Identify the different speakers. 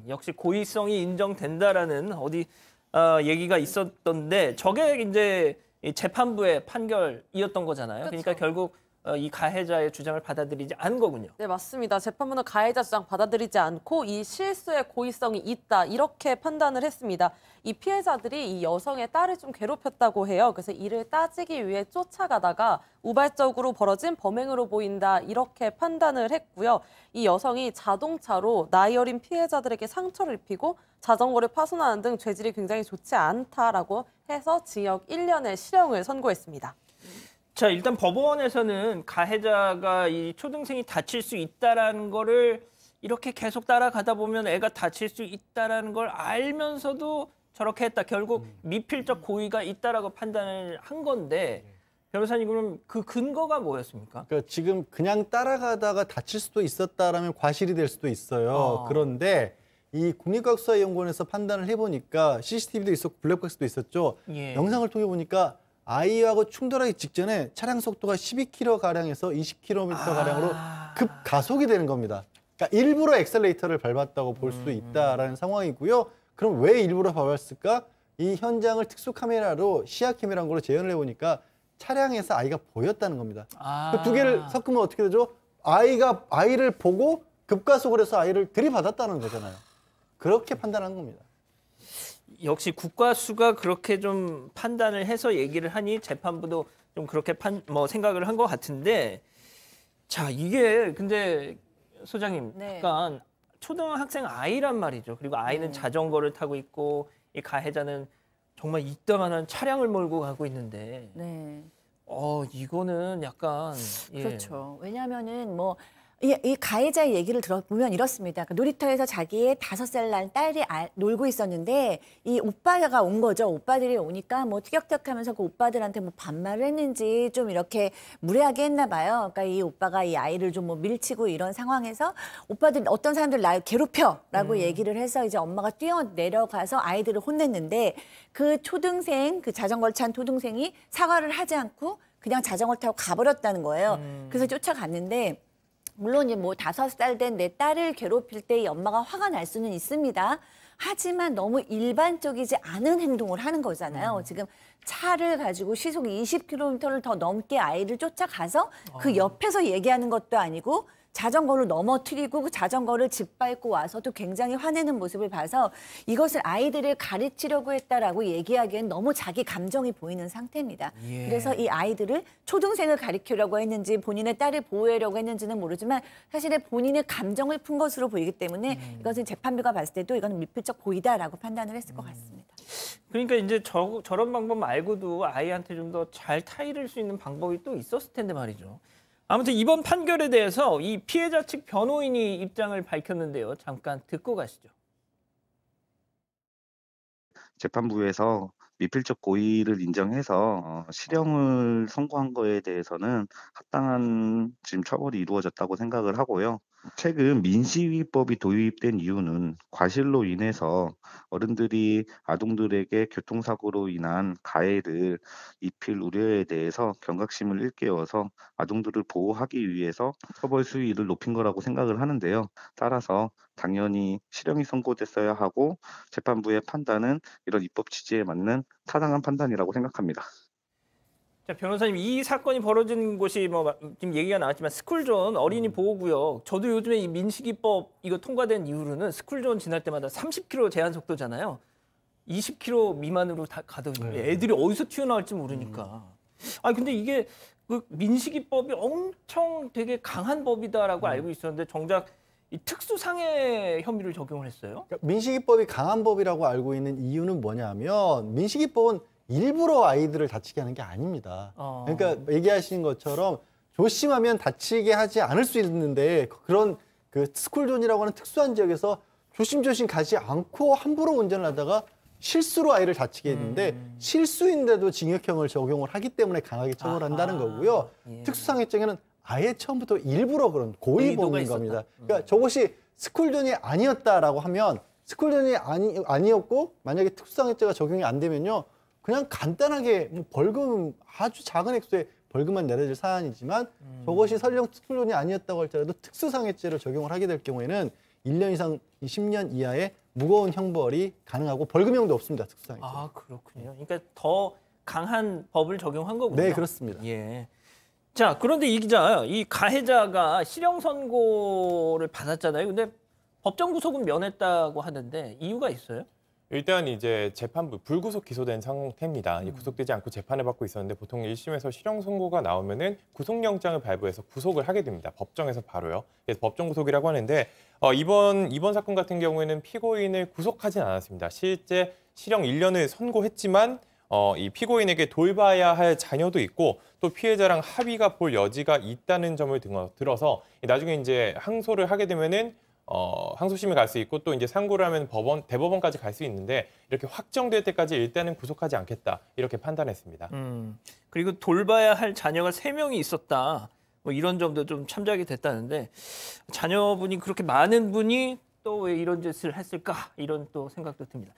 Speaker 1: 역시 고의성이 인정된다라는 얘기가 있었던데 저게 이제 재판부의 판결이었던 거잖아요.
Speaker 2: 그쵸.
Speaker 1: 그러니까 결국 이 가해자의 주장을 받아들이지 않은 거군요.
Speaker 2: 네, 맞습니다. 재판부는 가해자 주장 받아들이지 않고 이 실수에 고의성이 있다 이렇게 판단을 했습니다. 이 피해자들이 이 여성의 딸을 좀 괴롭혔다고 해요. 그래서 이를 따지기 위해 쫓아가다가 우발적으로 벌어진 범행으로 보인다 이렇게 판단을 했고요. 이 여성이 자동차로 나이 어린 피해자들에게 상처를 입히고 자전거를 파손하는 등 죄질이 굉장히 좋지 않다라고 해서 징역 1년의 실형을 선고했습니다.
Speaker 1: 자, 일단 법원에서는 가해자가 이 초등생이 다칠 수 있다라는 거를 이렇게 계속 따라가다 보면 애가 다칠 수 있다라는 걸 알면서도 저렇게 했다. 결국 미필적 고의가 있다라고 판단을 한 건데 변호사님 그럼 그 근거가 뭐였습니까?
Speaker 3: 그러니까 지금 그냥 따라가다가 다칠 수도 있었다라면 과실이 될 수도 있어요. 그런데 이 국립과학수사연구원에서 판단을 해보니까 CCTV도 있었고 블랙박스도 있었죠.
Speaker 1: 예.
Speaker 3: 영상을 통해 보니까 아이하고 충돌하기 직전에 차량 속도가 12km가량에서 20km가량으로 급가속이 되는 겁니다. 그러니까 일부러 엑셀레이터를 밟았다고 볼 수 있다라는 상황이고요. 그럼 왜 일부러 밟았을까? 이 현장을 특수 카메라로 시야 카메라한 걸로 재현을 해보니까 차량에서 아이가 보였다는 겁니다. 그 두 개를 섞으면 어떻게 되죠? 아이를 보고 급가속을 해서 아이를 들이받았다는 거잖아요. 그렇게 판단한 겁니다.
Speaker 1: 역시 국과수가 그렇게 좀 판단을 해서 얘기를 하니 재판부도 좀 그렇게 생각을 한 것 같은데 자 이게 근데 소장님
Speaker 4: 네.
Speaker 1: 약간 초등학생 아이란 말이죠. 그리고 아이는 자전거를 타고 있고 이 가해자는 정말 이따만한 차량을 몰고 가고 있는데
Speaker 4: 네.
Speaker 1: 이거는 약간
Speaker 4: 그렇죠. 왜냐하면은 뭐 이 가해자의 얘기를 들어보면 이렇습니다. 그러니까 놀이터에서 자기의 5살 난 딸이 놀고 있었는데 이 오빠가 온 거죠. 오빠들이 오니까 뭐 티격태격하면서 그 오빠들한테 뭐 반말을 했는지 좀 이렇게 무례하게 했나 봐요. 그러니까 이 오빠가 이 아이를 좀 뭐 밀치고 이런 상황에서 오빠들 어떤 사람들 날 괴롭혀라고 얘기를 해서 이제 엄마가 뛰어 내려가서 아이들을 혼냈는데 그 초등생 그 자전거를 찬 초등생이 사과를 하지 않고 그냥 자전거를 타고 가버렸다는 거예요. 그래서 쫓아갔는데. 물론 이제 뭐 5살 된 내 딸을 괴롭힐 때 이 엄마가 화가 날 수는 있습니다. 하지만 너무 일반적이지 않은 행동을 하는 거잖아요. 지금 차를 가지고 시속 20km를 더 넘게 아이를 쫓아가서 그 옆에서 얘기하는 것도 아니고 자전거를 넘어뜨리고 그 자전거를 짓밟고 와서도 굉장히 화내는 모습을 봐서 이것을 아이들을 가르치려고 했다라고 얘기하기엔 너무 자기 감정이 보이는 상태입니다.
Speaker 1: 예.
Speaker 4: 그래서 이 아이들을 초등생을 가르치려고 했는지 본인의 딸을 보호하려고 했는지는 모르지만 사실은 본인의 감정을 푼 것으로 보이기 때문에 이것은 재판부가 봤을 때도 이거는 미필적 고의다라고 판단을 했을 것 같습니다.
Speaker 1: 그러니까 이제 저런 방법 말고도 아이한테 좀 더 잘 타이를 수 있는 방법이 또 있었을 텐데 말이죠. 아무튼 이번 판결에 대해서 이 피해자 측 변호인이 입장을 밝혔는데요. 잠깐 듣고 가시죠.
Speaker 5: 재판부에서 미필적 고의를 인정해서 실형을 선고한 거에 대해서는 합당한 지금 처벌이 이루어졌다고 생각을 하고요. 최근 민식이법이 도입된 이유는 과실로 인해서 어른들이 아동들에게 교통사고로 인한 가해를 입힐 우려에 대해서 경각심을 일깨워서 아동들을 보호하기 위해서 처벌 수위를 높인 거라고 생각을 하는데요. 따라서 당연히 실형이 선고됐어야 하고 재판부의 판단은 이런 입법 취지에 맞는 타당한 판단이라고 생각합니다.
Speaker 1: 자, 변호사님, 이 사건이 벌어진 곳이 지금 얘기가 나왔지만 스쿨존 어린이 보호구역. 저도 요즘에 이 민식이법 이거 통과된 이후로는 스쿨존 지날 때마다 30km 제한 속도잖아요. 20km 미만으로 다 가더니 애들이 어디서 튀어나올지 모르니까. 근데 이게 그 민식이법이 엄청 되게 강한 법이다라고 알고 있었는데 정작 이 특수상해 혐의를 적용을 했어요.
Speaker 3: 그러니까 민식이법이 강한 법이라고 알고 있는 이유는 뭐냐면 민식이법은 일부러 아이들을 다치게 하는 게 아닙니다. 그러니까 얘기하신 것처럼 조심하면 다치게 하지 않을 수 있는데 그런 그 스쿨존이라고 하는 특수한 지역에서 조심조심 가지 않고 함부로 운전을 하다가 실수로 아이를 다치게 했는데 실수인데도 징역형을 적용을 하기 때문에 강하게 처벌한다는 거고요.
Speaker 1: 예.
Speaker 3: 특수상해죄는 아예 처음부터 일부러 그런 고의 범인 겁니다. 그러니까 저것이 스쿨존이 아니었다라고 하면 스쿨존이 아니었고 만약에 특수상해죄가 적용이 안 되면요. 그냥 간단하게 뭐 벌금 아주 작은 액수의 벌금만 내려질 사안이지만 저것이 설령 스쿨존이 아니었다고 할지라도 특수상해죄를 적용을 하게 될 경우에는 1년 이상 10년 이하의 무거운 형벌이 가능하고 벌금형도 없습니다. 특수상이.
Speaker 1: 아, 그렇군요. 그러니까 더 강한 법을 적용한 거군요.
Speaker 3: 네, 그렇습니다.
Speaker 1: 예. 자, 그런데 이 기자, 이 가해자가 실형 선고를 받았잖아요. 근데 법정 구속은 면했다고 하는데 이유가 있어요?
Speaker 6: 일단 이제 재판부 불구속 기소된 상태입니다. 구속되지 않고 재판을 받고 있었는데 보통 1심에서 실형 선고가 나오면은 구속영장을 발부해서 구속을 하게 됩니다. 법정에서 바로요. 그래서 법정 구속이라고 하는데 이번 사건 같은 경우에는 피고인을 구속하진 않았습니다. 실제 실형 1년을 선고했지만 이 피고인에게 돌봐야 할 자녀도 있고 또 피해자랑 합의가 볼 여지가 있다는 점을 들어서 나중에 이제 항소를 하게 되면은 항소심에 갈 수 있고 또 이제 상고를 하면 대법원까지 갈 수 있는데 이렇게 확정될 때까지 일단은 구속하지 않겠다 이렇게 판단했습니다.
Speaker 1: 그리고 돌봐야 할 자녀가 3명이 있었다. 뭐 이런 점도 좀 참작이 됐다는데 자녀분이 그렇게 많은 분이 또 왜 이런 짓을 했을까 이런 또 생각도 듭니다.